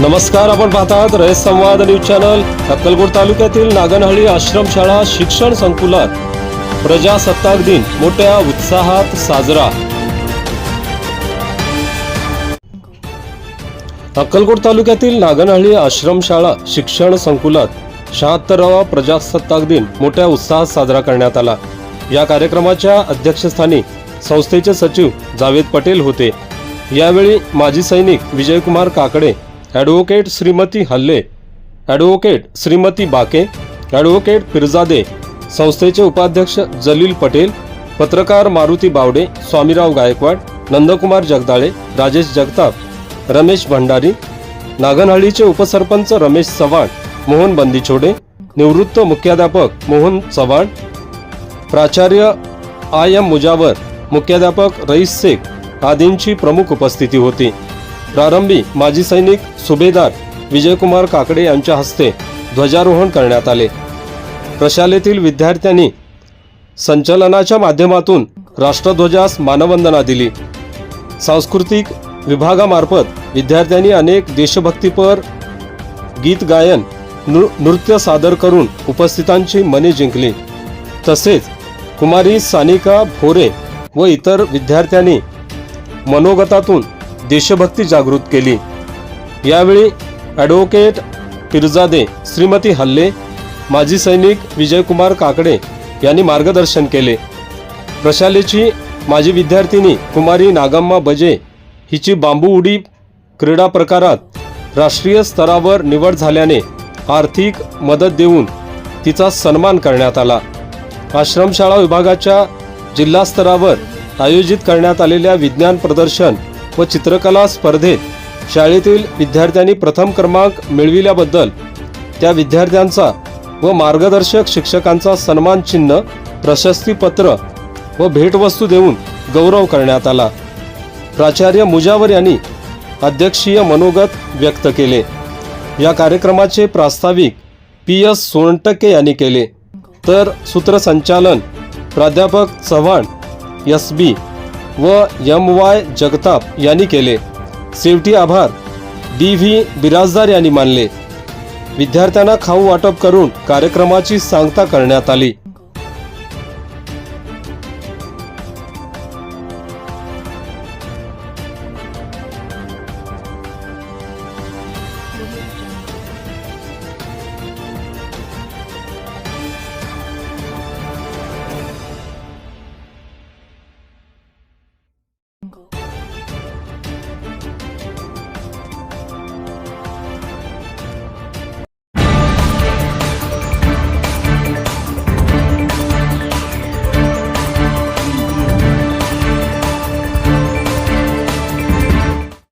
नमस्कार, आपण पाहतात रयत संवाद न्यूज चॅनल। अक्कलकोट तालुक्यातील नागनहळ्ली आश्रमशाळा शिक्षण संकुलात प्रजासत्ताक दिन मोठ्या उत्साहात साजरा। अक्कलकोट तालुक्यातील नागनहळ्ली आश्रमशाळा शिक्षण संकुलात 76वा प्रजासत्ताक दिन मोठ्या उत्साहात साजरा करण्यात आला। या कार्यक्रमाच्या अध्यक्षस्थानी संस्थेचे सचिव जावेद पटेल होते। यावेळी माजी सैनिक विजयकुमार काकडे, ॲडव्होकेट श्रीमती हल्ले, ॲडव्होकेट श्रीमती बाके, ॲडव्होकेट पिरजादे, संस्थेचे उपाध्यक्ष जलील पटेल, पत्रकार मारुती बावडे, स्वामीराव गायकवाड, नंदकुमार जगदाळे, राजेश जगताप, रमेश भंडारी, नागनहळ्लीचे उपसरपंच रमेश चव्हाण, मोहन बंदीछोडे, निवृत्त मुख्याध्यापक मोहन चव्हाण, प्राचार्य आय.एम. मुजावर, मुख्याध्यापक रईस शेख आदींची प्रमुख उपस्थिती होती। प्रारंभी माजी सैनिक सुभेदार विजयकुमार काकडे यांच्या हस्ते ध्वजारोहण करण्यात आले। प्रशालेतील विद्यार्थ्यांनी संचलनाच्या माध्यमातून राष्ट्रध्वजास मानवंदना दिली। सांस्कृतिक विभागामार्फत विद्यार्थ्यांनी अनेक देशभक्तीपर गीत गायन, नृत्य सादर करून उपस्थितांची मने जिंकली। तसेच कुमारी सानिका भोरे व इतर विद्यार्थ्यांनी मनोगतातून देशभक्ती जागृत केली। यावेळी ॲडव्होकेट पिरजादे, श्रीमती हल्ले, माजी सैनिक विजयकुमार काकडे यांनी मार्गदर्शन केले। प्रशालेची माजी विद्यार्थिनी कुमारी नागम्मा बजे हिची बांबू उडी क्रीडा प्रकारात राष्ट्रीय स्तरावर निवड झाल्याने आर्थिक मदत देऊन तिचा सन्मान करण्यात आला। आश्रमशाळा विभागाच्या जिल्हा स्तरावर आयोजित करण्यात आलेल्या विज्ञान प्रदर्शन व चित्रकला स्पर्धेत शाळेतील विद्यार्थ्यांनी प्रथम क्रमांक मिळविल्याबद्दल त्या विद्यार्थ्यांचा व मार्गदर्शक शिक्षकांचा सन्मान चिन्ह, प्रशस्तीपत्र व भेटवस्तू देऊन गौरव करण्यात आला। प्राचार्य मुजावर यांनी अध्यक्षीय मनोगत व्यक्त केले। या कार्यक्रमाचे प्रास्ताविक PS सोनटक्के यांनी केले, तर सूत्रसंचालन प्राध्यापक चव्हाण SB व MY जगताप यांनी केले। शेवटी आभार DV बिराजदार यांनी मानले। विद्यार्थ्यांना खाऊ वाटप करून कार्यक्रमाची सांगता करण्यात आली।